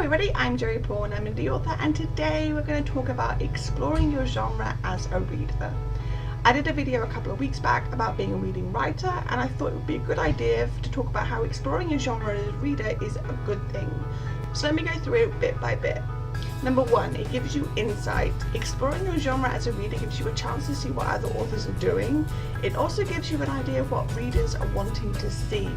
everybody, I'm Joey Paul and I'm an indie author, and today we're going to talk about exploring your genre as a reader. I did a video a couple of weeks back about being a reading writer, and I thought it would be a good idea to talk about how exploring your genre as a reader is a good thing. So let me go through it bit by bit. Number one, it gives you insight. Exploring your genre as a reader gives you a chance to see what other authors are doing. It also gives you an idea of what readers are wanting to see.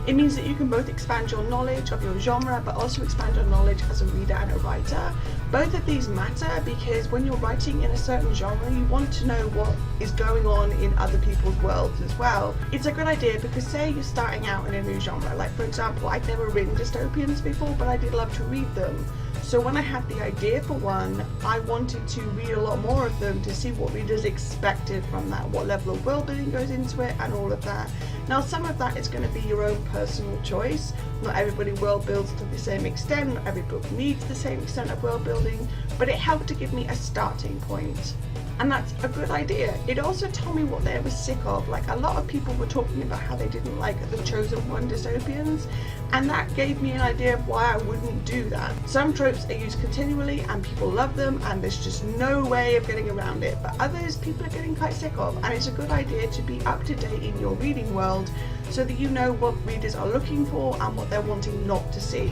It means that you can both expand your knowledge of your genre, but also expand your knowledge as a reader and a writer. Both of these matter because when you're writing in a certain genre, you want to know what is going on in other people's worlds as well. It's a good idea because say you're starting out in a new genre, like for example, I've never written dystopians before, but I did love to read them. So when I had the idea for one, I wanted to read a lot more of them to see what readers expected from that, what level of world building goes into it and all of that. Now some of that is going to be your own personal choice. Not everybody world builds to the same extent, not every book needs the same extent of world building, but it helped to give me a starting point. And that's a good idea. It also told me what they were sick of. Like a lot of people were talking about how they didn't like the Chosen One dystopians, and that gave me an idea of why I wouldn't do that. Some tropes are used continually and people love them and there's just no way of getting around it, but others people are getting quite sick of, and it's a good idea to be up to date in your reading world so that you know what readers are looking for and what they're wanting not to see.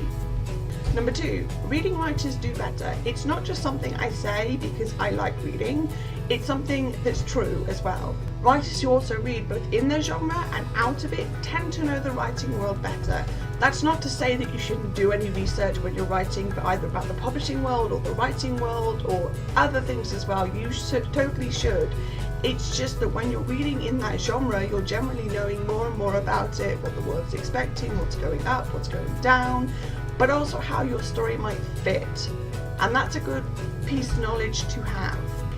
Number two, reading writers do better. It's not just something I say because I like reading, it's something that's true as well. Writers who also read both in their genre and out of it tend to know the writing world better. That's not to say that you shouldn't do any research when you're writing, but either about the publishing world or the writing world or other things as well. You totally should. It's just that when you're reading in that genre, you're generally knowing more and more about it, what the world's expecting, what's going up, what's going down, but also how your story might fit. And that's a good piece of knowledge to have.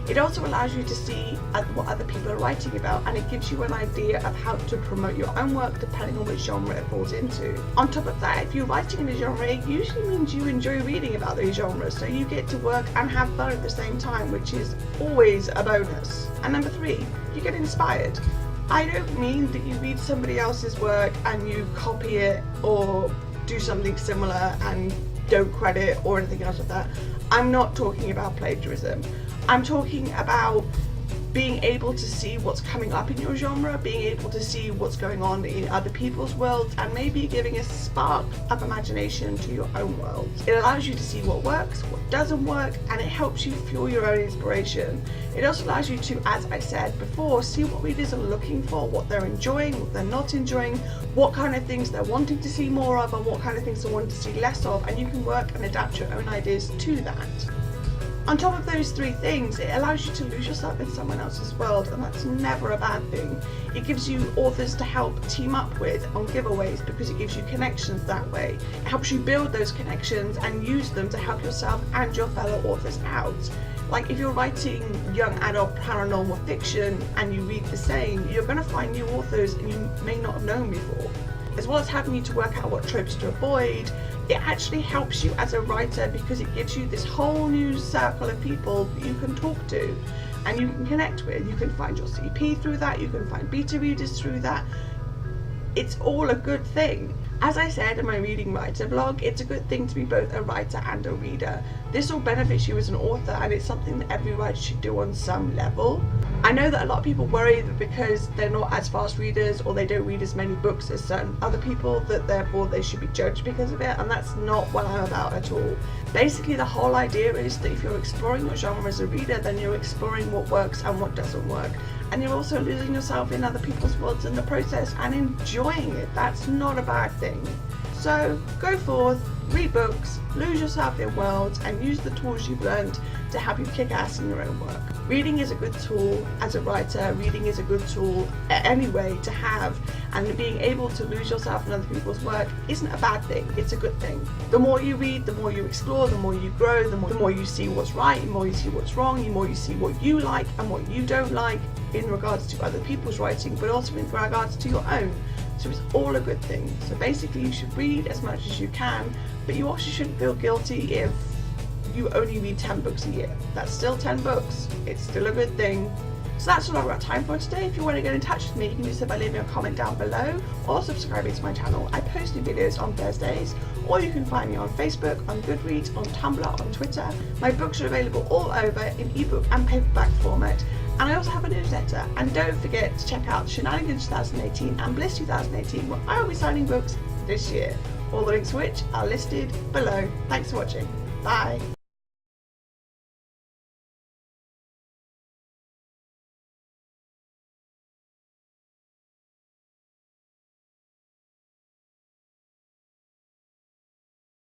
It also allows you to see what other people are writing about, and it gives you an idea of how to promote your own work depending on which genre it falls into. On top of that, if you're writing in a genre, it usually means you enjoy reading about those genres, so you get to work and have fun at the same time, which is always a bonus. And number three, you get inspired. I don't mean that you read somebody else's work and you copy it or do something similar and don't credit or anything else like that. I'm not talking about plagiarism. I'm talking about being able to see what's coming up in your genre, being able to see what's going on in other people's worlds, and maybe giving a spark of imagination to your own world. It allows you to see what works, what doesn't work, and it helps you fuel your own inspiration. It also allows you to, as I said before, see what readers are looking for, what they're enjoying, what they're not enjoying, what kind of things they're wanting to see more of, and what kind of things they want to see less of, and you can work and adapt your own ideas to that. On top of those three things, it allows you to lose yourself in someone else's world, and that's never a bad thing. It gives you authors to help team up with on giveaways because it gives you connections that way. It helps you build those connections and use them to help yourself and your fellow authors out. Like if you're writing young adult paranormal fiction and you read the same, you're going to find new authors and you may not have known before. As well as having you to work out what tropes to avoid, it actually helps you as a writer because it gives you this whole new circle of people that you can talk to and you can connect with. You can find your CP through that, you can find beta readers through that. It's all a good thing. As I said in my Reading Writer blog, it's a good thing to be both a writer and a reader. This all benefits you as an author, and it's something that every writer should do on some level. I know that a lot of people worry that because they're not as fast readers or they don't read as many books as certain other people, that therefore they should be judged because of it, and that's not what I'm about at all. Basically, the whole idea is that if you're exploring your genre as a reader, then you're exploring what works and what doesn't work. And you're also losing yourself in other people's worlds in the process and enjoying it. That's not a bad thing. So go forth, read books, lose yourself in worlds, and use the tools you've learned to help you kick ass in your own work. Reading is a good tool as a writer, reading is a good tool anyway to have, and being able to lose yourself in other people's work isn't a bad thing, it's a good thing. The more you read, the more you explore, the more you grow, the more you see what's right, the more you see what's wrong, the more you see what you like and what you don't like in regards to other people's writing, but also in regards to your own. So it's all a good thing. So basically you should read as much as you can, but you also shouldn't feel guilty if you only read 10 books a year. That's still 10 books. It's still a good thing. So that's all I've got time for today. If you want to get in touch with me, you can do so by leaving a comment down below or subscribing to my channel. I post new videos on Thursdays, or you can find me on Facebook, on Goodreads, on Tumblr, on Twitter. My books are available all over in ebook and paperback format, and I also have a newsletter. And don't forget to check out Shenanigans 2018 and Bliss 2018, where I will be signing books this year. All the links which are listed below. Thanks for watching. Bye.